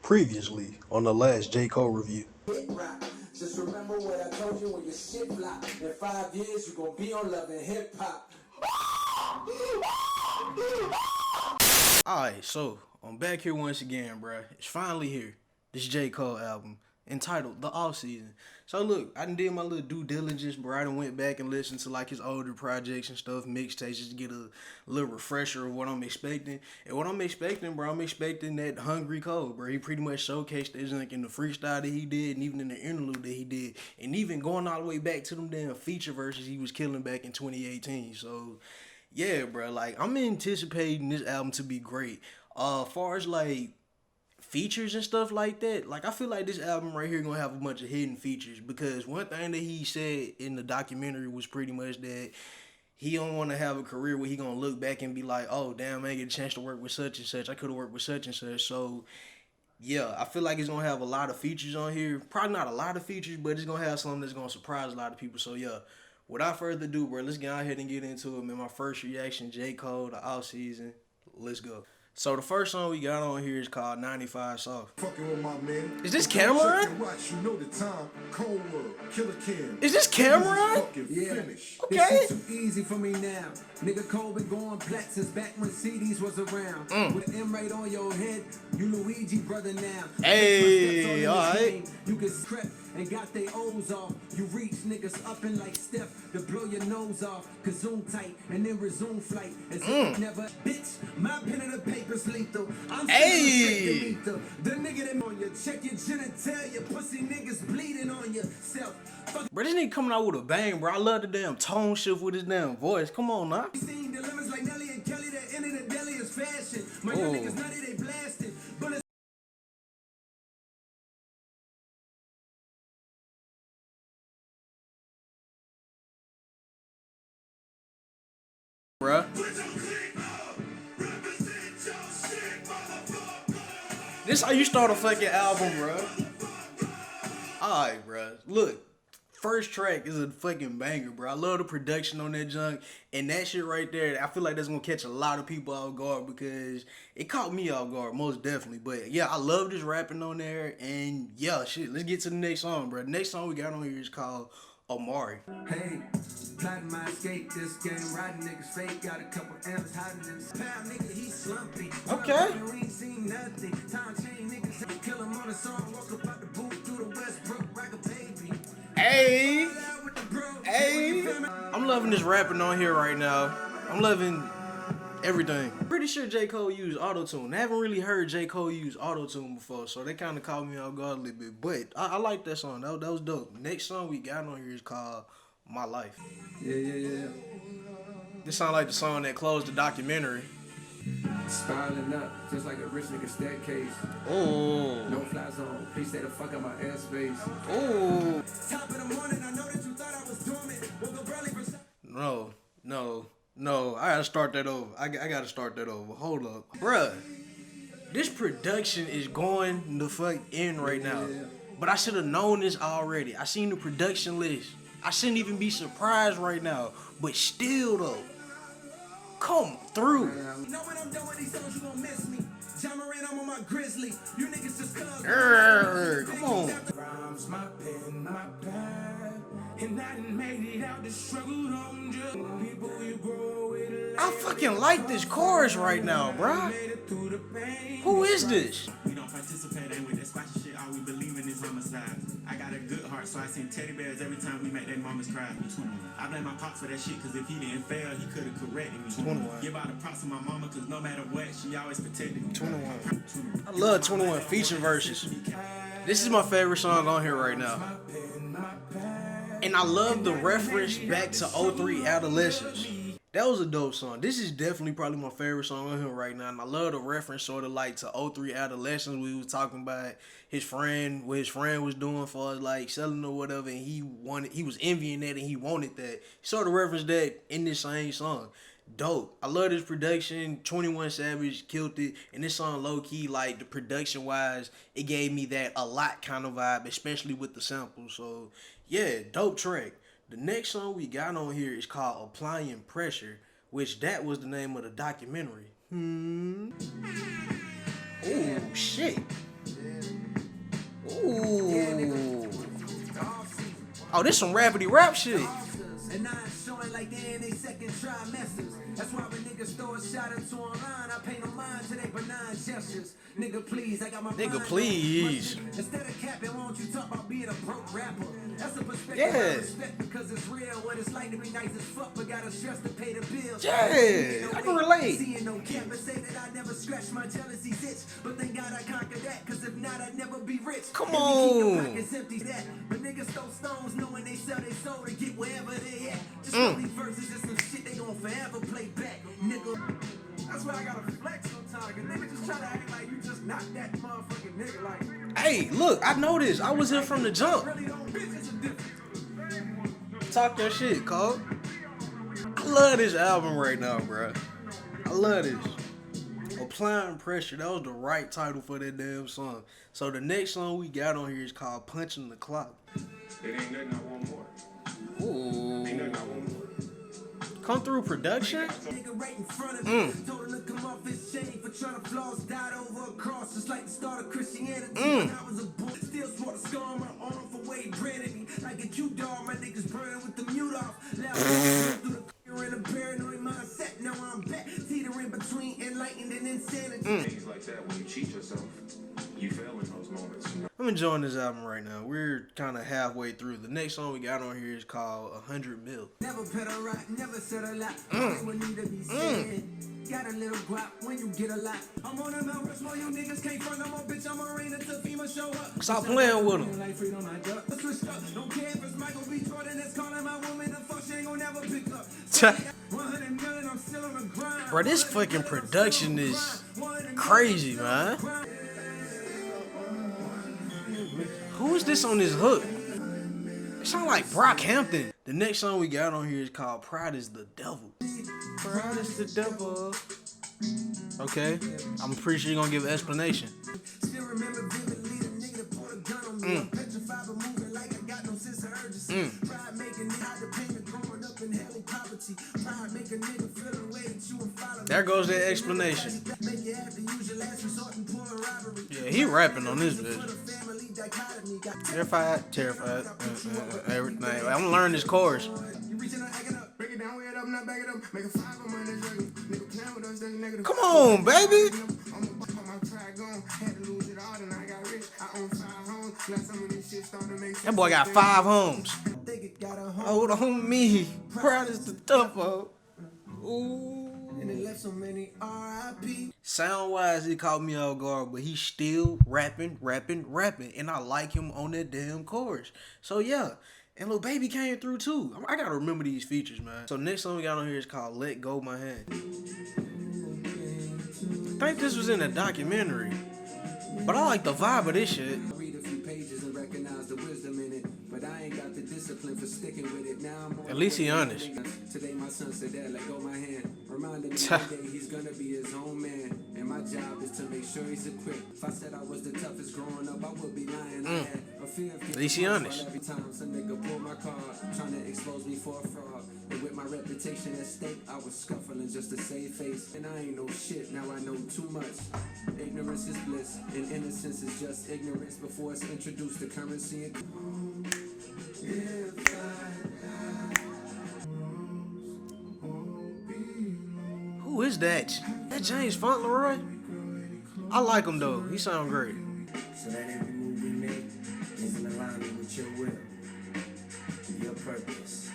Previously on the last J. Cole review. Just remember what I told you when your shit flop. In 5 years, you gon' be on Love and Hip Hop. Alright, so I'm back here once again, bruh. It's finally here. This J. Cole album entitled The Off Season. So look, I done did my little due diligence, bro. I done went back and listened to like his older projects and stuff, mixtapes, just to get a little refresher of what I'm expecting. And what I'm expecting, bro, I'm expecting that Hungry Cole, bro. He pretty much showcased this like in the freestyle that he did, and even in the interlude that he did, and even going all the way back to them damn feature verses he was killing back in 2018. So yeah, bro, like I'm anticipating this album to be great. Far as like features and stuff like that, like I feel like this album right here gonna have a bunch of hidden features, because one thing that he said in the documentary was pretty much that he don't want to have a career where he gonna look back and be like, oh damn, I ain't get a chance to work with such and such, I could have worked with such and such. So yeah, I feel like it's gonna have a lot of features on here. Probably not a lot of features, but it's gonna have something that's gonna surprise a lot of people. So yeah, without further ado, bro, let's get out here and get into it, man. My first reaction, J. Cole, The Off Season. Let's go. So the first song we got on here is called 95 Soft. Fucking with my man. Is this Cameron? Watch, you know the time. Cold World, Killer Kim. Is this Cameron? Yeah. Okay. This shit too easy for me now. Nigga Cole been going plat since back when CDs was around. With an M right on your head, you Luigi brother now. Hey, alright. You can scrap and got they O's off. You reach niggas up in like Steph to blow your nose off. Zoom tight and then resume flight. As if never, bitch, my pen and the paper's lethal. I'm Hey. the nigga that on you. Check your genitalia. Pussy niggas bleeding on yourself. Bro, this nigga coming out with a bang, bro. I love the damn tone shift with his damn voice. Come on now. Seen dilemmas like Nelly and Kelly that ended the deadliest fashion. My young niggas nutty, they blasted. But it's Bruh. This how you start a fucking album, bruh. Alright, bruh. Look, first track is a fucking banger, bro. I love the production on that junk, and that shit right there, I feel like that's gonna catch a lot of people off guard, because it caught me off guard, most definitely. But yeah, I love this rapping on there, and yeah, shit, let's get to the next song, bro. The next song we got on here is called Amari. hey, plotting my escape. This game, riding niggas fake. Got a couple M's hiding in this pound, nigga. He slumpy. Okay. We ain't seen nothing. Time chain niggas. Kill him on a song. Walk up out the booth through the Westbrook. Rock a baby. Hey, hey, I'm loving this rapping on here right now. I'm loving everything. Pretty sure J. Cole used auto-tune. I haven't really heard J. Cole use auto-tune before, so they kind of caught me off guard a little bit. But I like that song. That was dope. Next song we got on here is called My Life. Yeah. This sound like the song that closed the documentary. Spiraling up, just like a rich nigga staircase. Oh. No fly zone. Please stay the fuck out my airspace. Oh. Top of the morning, I know that you thought I was dormant. Woke up early for No. I gotta start that over. I gotta start that over. Hold up. Bruh, this production is going the fuck in right now. But I should have known this already. I seen the production list. I shouldn't even be surprised right now. But still though, come through. know when I'm done with these songs, you gon' miss me. John Moran, I'm on my grizzly. You niggas just cuz. Come on. Rhymes, my pen, my pad. And I done made it out the struggle. I'm just people you grow with. I fucking like this chorus right now, bruh. Who is this? We don't participate in with that squashy shit. All we believe in is homicide. I got a good heart, so I send teddy bears every time we make that mamas cry. I blame my pops for that shit, cause if he didn't fail, he could have corrected me. 21. Give all the props to my mama, cause no matter what, she always protected me. 21. I love 21 feature verses. This is my favorite song on here right now. And I love the reference back to 03 Adolescence. That was a dope song. This is definitely probably my favorite song on here right now. And I love the reference sort of like to 03 Adolescence. We was talking about his friend, what his friend was doing for us, like selling or whatever, and he was envying that and he wanted that. He sort of referenced that in this same song. Dope. I love this production. 21 Savage killed it. And this song low key, like the production wise, it gave me that a lot kind of vibe, especially with the samples. So yeah, dope track. The next song we got on here is called Applying Pressure, which that was the name of the documentary. Oh shit. Oh, this some rapidy rap shit. And I ain't showing like they in they second trimesters. That's why when niggas throw a shot into online, I pay no mind to they benign gestures. Nigga, please, I got my Nigga, mind please. on. Instead of capping, why don't you talk about being a broke rapper? That's a perspective Yeah. I respect because it's real. What it's like to be nice as fuck, but gotta stress to pay the bills. Yeah, I can relate. Seeing no campus say that I never scratch my jealousy's itch, but thank God I conquered that. Cause if not, I'd never be rich. Come And we keep on. the pockets empty that. But niggas throw stones knowing they sell their soul to get wherever they at. Just know these verses is some shit they gon' forever play back, nigga. That's why I gotta flex sometimes. Cause niggas just try to act like you just not that motherfucking nigga. Like, Hey, look, I know this. I was here from the jump. really don't bitch, it's a difference. Talk your shit, Cole. I love this album right now, bro. I love this. Applying Pressure. That was the right title for that damn song. So the next song we got on here is called Punching the Clock. It ain't nothing I want more. Ooh. Ain't nothing I want more. Come through production. Nigga right in front of me. Told him to come off his chain for trying to floss. Died over a cross, just like the start of Christianity. When I was a boy, still swore to scar on my arm for way branded me. Like a cute dog, my niggas burning with the mute off. Loud through the clear in a paranoid mindset. Now I'm back, teetering between enlightened and insanity. Things like that, when you cheat yourself, you fail in those moments. I'm enjoying this album right now. We're kind of halfway through. The next song we got on here is called 100 Mil. Never pedal right, never said a lot. Only what need to be said. Got a little guap when you get a lot. I'm on a Mount Rushmore, you niggas can't front no more, bitch. I'm a rain until FEMA show up. Stop playing with him. Like freedom, I duck. Switched up. Don't care if it's Michael B. Jordan that's calling my woman. The fuck she ain't gonna never pick up. 100 million, I'm still on the grind. Bro, this fucking production is crazy, man. Who is this on this hook? It sound like Brockhampton. The next song we got on here is called Pride is the Devil. Pride is the devil. Okay, I'm pretty sure you're gonna give an explanation. Still remember vividly the nigga that pulled a gun on me. I'm petrified but moving like I got no sense of urgency. Pride making me hide the pain of growing up in hell and poverty. Pride make a nigga feel the way that you would follow. There goes that explanation. Make you have to use your last resort and pull a robbery. Yeah, he rapping on this For the bitch. family dichotomy. Got Terrified, everything. I'm gonna learn this chorus. you reaching out, acting up. Break it down, weigh it up, not back it up. Make a 5 on my next record. Nigga playing with us, that's negative. Come on, baby. I'm a buck on my pride gone. Had to lose it all, then I got rich. I own 5 homes. Last time when this shit started to make sense. That boy got 5 homes. Think it got a home. Hold on me. Pride is the devil. Ooh. And it left so many R.I.P. Sound wise, he caught me off guard, but he's still rapping. And I like him on that damn chorus. So yeah. And Lil Baby came through too. I gotta remember these features, man. So next song we got on here is called Let Go My Hand. I think this was in a documentary. But I like the vibe of this shit. Read a few pages and recognize the wisdom in it. But I ain't got the discipline for sticking with it. Now I'm At least he honest. Today my son said, Dad, let go my hand. Reminded me one day he's gonna be his own man. And my job is to make sure he's equipped. If I said I was the toughest growing up, I would be lying. I had a fear of At least he honest. every time some nigga pulled my card, trying to expose me for a fraud. And with my reputation at stake, I was scuffling just to save face. And I ain't know shit, now I know too much. Ignorance is bliss, and innocence is just ignorance before it's introduced to currency and Who is that? That James Fauntleroy? I like him though. He sound great. So that every move we make is in alignment with your will, your purpose.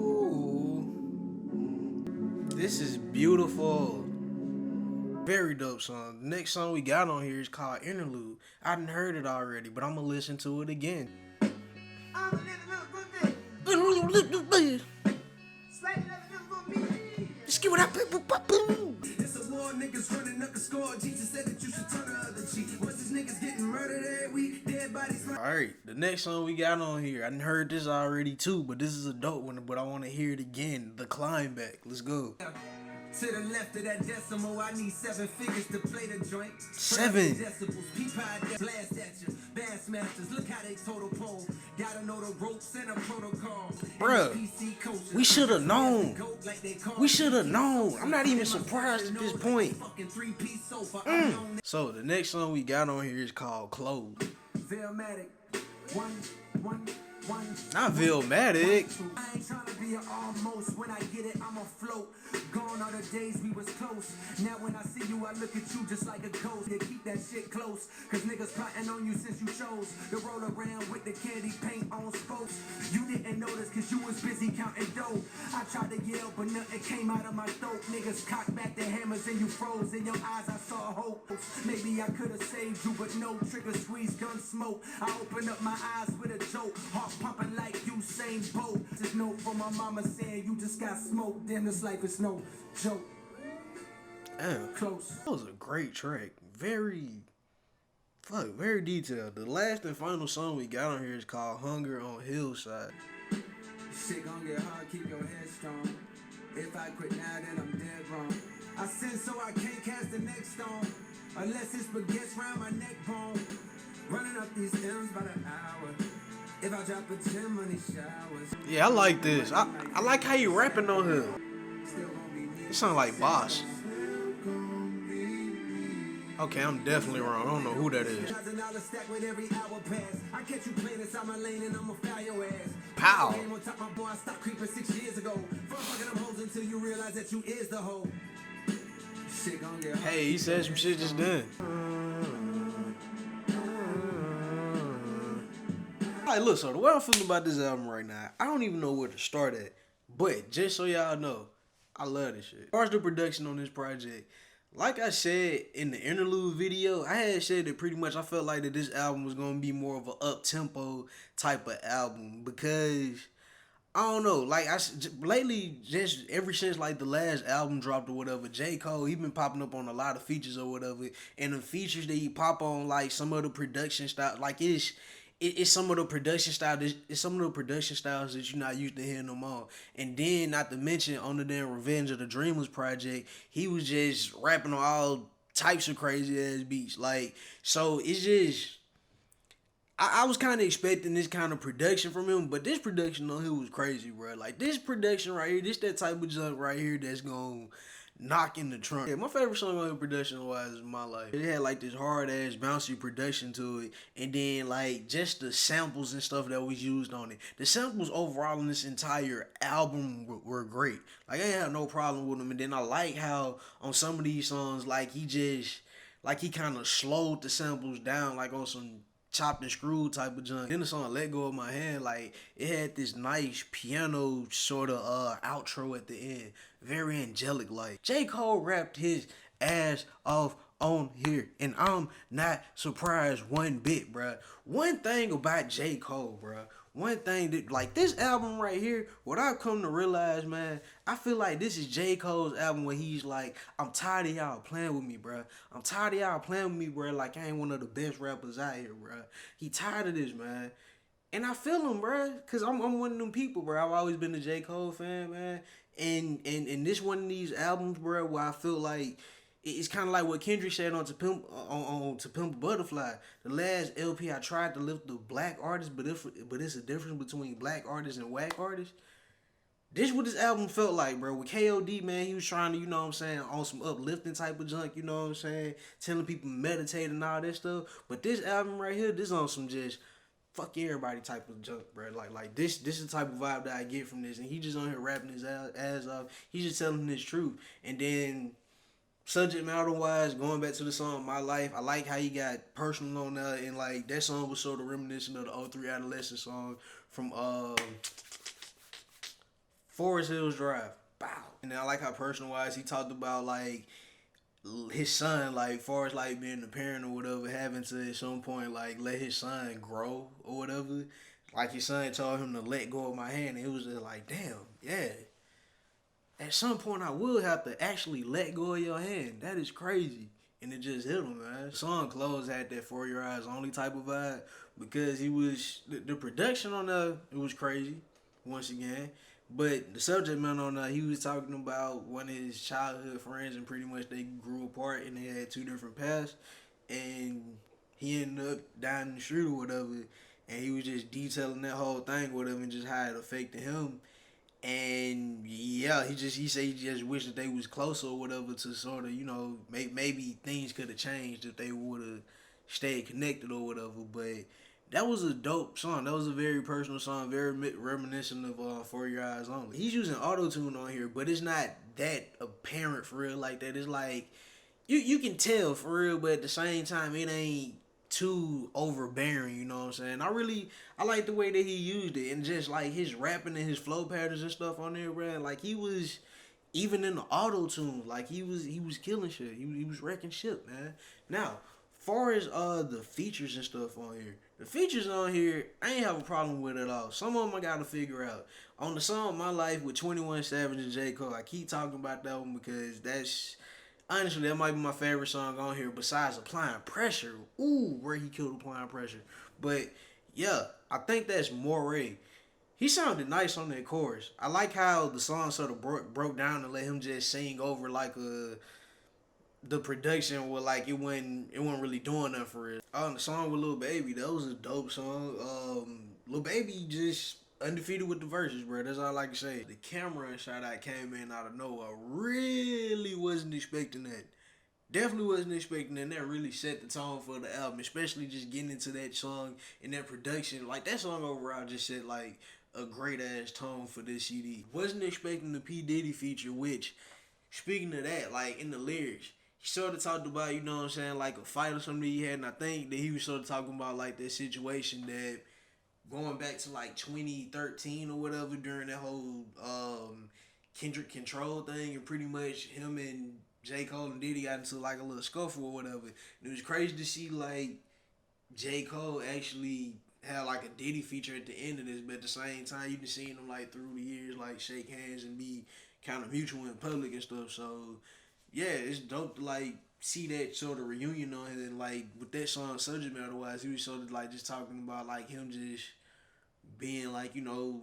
Ooh. This is beautiful. Very dope song. The next song we got on here is called Interlude. I done heard it already, but I'm gonna listen to it again. Just give it up. it's a war, niggas running up a score. Jesus said that you should turn the other cheek. What's these niggas getting murdered every week? Dead bodies. Alright, the next song we got on here, I done heard this already too, but this is a dope one, but I want to hear it again. The Climb Back. Let's go. To the left of that decimal, I need 7 figures to play the joint. 7. decibels, peep blast at you. Bassmasters, look how they total pole. Gotta know the ropes and a protocol. Bruh, we should have known. We should have known. I'm not even surprised at this point. So the next song we got on here is called Clothes. Veilmatic. One. Not Vilmatic. I ain't trying to be an almost. When I get it, I'm afloat. Gone are the days we was close. Now when I see you, I look at you just like a ghost. Yeah, keep that shit close. Cause niggas plotting on you since you chose to roll around with the candy paint on spokes. You didn't notice cause you was busy counting dough. I tried to yell, but nothing came out of my throat. Niggas cocked back their hammers and you froze. In your eyes, I saw hope. Maybe I could have saved you, but no trigger squeeze, gun smoke. I opened up my eyes with a joke. Heart pumping like Usain Bolt. This note from my mama saying you just got smoked. Damn, this life is no joke. Damn. Close. That was a great track. Very detailed. The last and final song we got on here is called Hunger on Hillside. Shit gon' get hard, keep your head strong. If I quit now, then I'm dead wrong. I sin so I can't cast the next stone. Unless it's baguettes round my neck bone. Running up these M's by the hour. If I drop a gem on these showers. Yeah, I like this. I like how you rapping on him. It sound like Boss. Okay, I'm definitely wrong. I don't know who that is. Pow. Hey, he said some shit just then. Alright, look, so the way I'm feeling about this album right now, I don't even know where to start at. But just so y'all know, I love this shit. As far as the production on this project, like I said in the interlude video, I had said that pretty much I felt like that this album was going to be more of an up-tempo type of album because, I don't know, like lately, just ever since like the last album dropped or whatever, J. Cole, he been popping up on a lot of features or whatever, and the features that he pop on, like some of the production style, like it's some of the production style. It's some of the production styles that you're not used to hearing no more. And then, not to mention, on the damn Revenge of the Dreamers project, he was just rapping on all types of crazy ass beats. Like, so it's just, I was kind of expecting this kind of production from him, but this production on here was crazy, bro. Like, this production right here, this that type of junk right here that's gonna knock in the trunk. Yeah, my favorite song on here production wise is My Life. It had like this hard ass bouncy production to it, and then like just the samples and stuff that was used on it. The samples overall in this entire album were great. Like I ain't had no problem with them, and then I like how on some of these songs like he kind of slowed the samples down like on some chopped and screwed type of junk. Then the song Let Go of My Hand, like it had this nice piano sort of outro at the end, very angelic like. J. Cole rapped his ass off on here, and I'm not surprised one bit, bruh. One thing about J. Cole, bruh, one thing that, like, this album right here, what I've come to realize, man, I feel like this is J. Cole's album where he's like, I'm tired of y'all playing with me, bruh. I'm tired of y'all playing with me, bruh, like I ain't one of the best rappers out here, bruh. He tired of this, man. And I feel him, bruh, because I'm one of them people, bruh. I've always been a J. Cole fan, man. And this one of these albums, bruh, where I feel like it's kind of like what Kendrick said on To Pimp a Butterfly. The last LP I tried to lift the black artists, but it's a difference between black artists and whack artists. This what this album felt like, bro. With KOD, man, he was trying to, you know what I'm saying, on some uplifting type of junk, you know what I'm saying, telling people to meditate and all that stuff. But this album right here, this on some just fuck everybody type of junk, bro. Like this is the type of vibe that I get from this. And he just on here rapping his ass off. He's just telling his truth. And then subject matter wise, going back to the song My Life, I like how he got personal on that, and like that song was sort of reminiscent of the 03 Adolescent song from Forest Hills Drive. Bow. And I like how personal wise he talked about like his son, like far as like being a parent or whatever, having to at some point like let his son grow or whatever. Like his son told him to let go of my hand, and it was just like, damn, yeah. At some point, I will have to actually let go of your hand. That is crazy. And it just hit him, man. The song Close had that For Your Eyes Only type of vibe because he was, the production on it was crazy, once again. But the subject matter on he was talking about one of his childhood friends, and pretty much they grew apart and they had two different paths. And he ended up dying in the street or whatever. And he was just detailing that whole thing with him and just how it affected him. And yeah, he said he just wished that they was closer or whatever to sort of, you know, maybe things could have changed if they would have stayed connected or whatever. But that was a dope song. That was a very personal song, very reminiscent of For Your Eyes Only. He's using auto-tune on here, but it's not that apparent for real like that. It's like, you can tell for real, but at the same time, it ain't too overbearing, you know what I'm saying? I like the way that he used it, and just like his rapping and his flow patterns and stuff on there, bro. Like he was, even in the auto tune, like he was killing shit. He was wrecking shit, man. Now, far as the features and stuff on here, the features on here, I ain't have a problem with at all. Some of them I gotta figure out. On the song My Life with 21 Savage and J. Cole, I keep talking about that one because that's, honestly, that might be my favorite song on here besides Applying Pressure. Ooh, where he killed Applying Pressure. But yeah, I think that's Moray. He sounded nice on that chorus. I like how the song sort of broke down and let him just sing over like the production with like it wasn't really doing nothing for it. The song with Lil Baby, that was a dope song. Lil Baby just undefeated with the verses, bro. That's all I like to say. The camera shot out came in out of nowhere. Really wasn't expecting that. Definitely wasn't expecting that. And that really set the tone for the album, especially just getting into that song and that production. Like that song overall just set like a great ass tone for this CD. Wasn't expecting the P. Diddy feature, which, speaking of that, like in the lyrics, he sort of talked about, you know what I'm saying, like a fight or something he had, and I think that he was sort of talking about like that situation that going back to like 2013 or whatever during that whole Kendrick Control thing, and pretty much him and J. Cole and Diddy got into like a little scuffle or whatever. And it was crazy to see like J. Cole actually had like a Diddy feature at the end of this, but at the same time you been seeing them like through the years like shake hands and be kind of mutual in public and stuff. So yeah, it's dope to like see that sort of reunion on it. And like with that song subject matter wise, he was sort of like just talking about like him just being like, you know,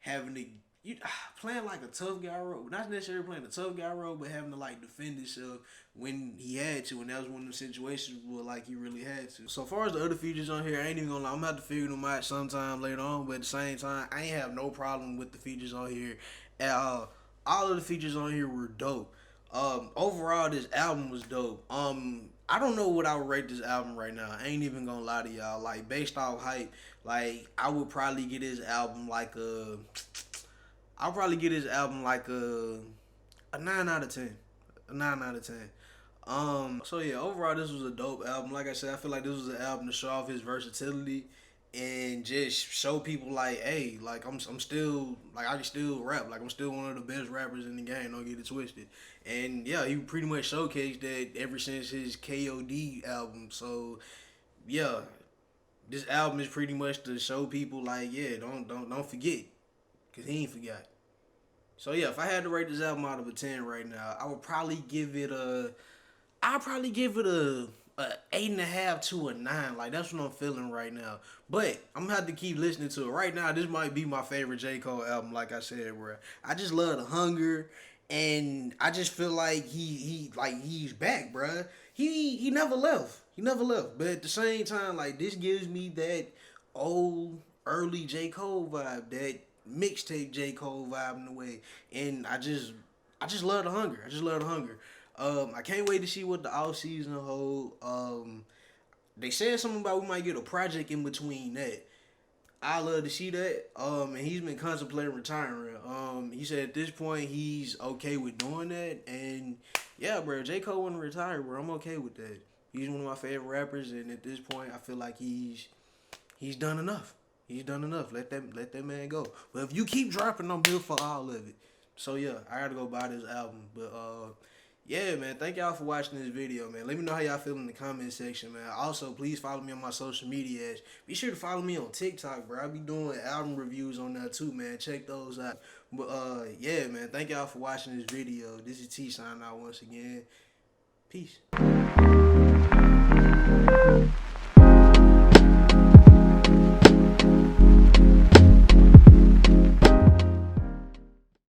having to playing like a tough guy role, not necessarily playing a tough guy role, but having to like defend himself when he had to, and that was one of the situations where like he really had to. So far as the other features on here, I ain't even gonna lie, I'm gonna have to figure them out sometime later on, but at the same time, I ain't have no problem with the features on here at all. All of the features on here were dope. Overall, this album was dope. I don't know what I would rate this album right now. I ain't even gonna lie to y'all. Like, based off hype, like, I would probably get this album like a... I'll probably get this album like a 9 out of 10. A 9 out of 10. So yeah, overall, this was a dope album. Like I said, I feel like this was an album to show off his versatility and just show people like, hey, like I'm still, like I can still rap. Like I'm still one of the best rappers in the game. Don't get it twisted. And yeah, he pretty much showcased that ever since his KOD album. So yeah, this album is pretty much to show people like, yeah, don't forget, cause he ain't forgot. So yeah, if I had to rate this album out of a 10 right now, I would probably give it a 8.5 to a 9. Like that's what I'm feeling right now. But I'm gonna have to keep listening to it. Right now, this might be my favorite J. Cole album. Like I said, bro, I just love the hunger, and I just feel like he's back, bro. He never left. He never left. But at the same time, like this gives me that old early J. Cole vibe, that mixtape J. Cole vibe in a way, and I just love the hunger. I just love the hunger. I can't wait to see what the off season hold. They said something about we might get a project in between that. I love to see that. And he's been contemplating retiring. He said at this point he's okay with doing that, and yeah, bro, J. Cole want to retire, bro. I'm okay with that. He's one of my favorite rappers, and at this point, I feel like he's done enough. He's done enough. Let that man go. But if you keep dropping, I'm here for all of it. So yeah, I gotta go buy this album. But yeah, man, thank y'all for watching this video, man. Let me know how y'all feel in the comment section, man. Also, please follow me on my social medias. Be sure to follow me on TikTok, bro. I'll be doing album reviews on there too, man. Check those out. But yeah, man, thank y'all for watching this video. This is T signing out once again. Peace.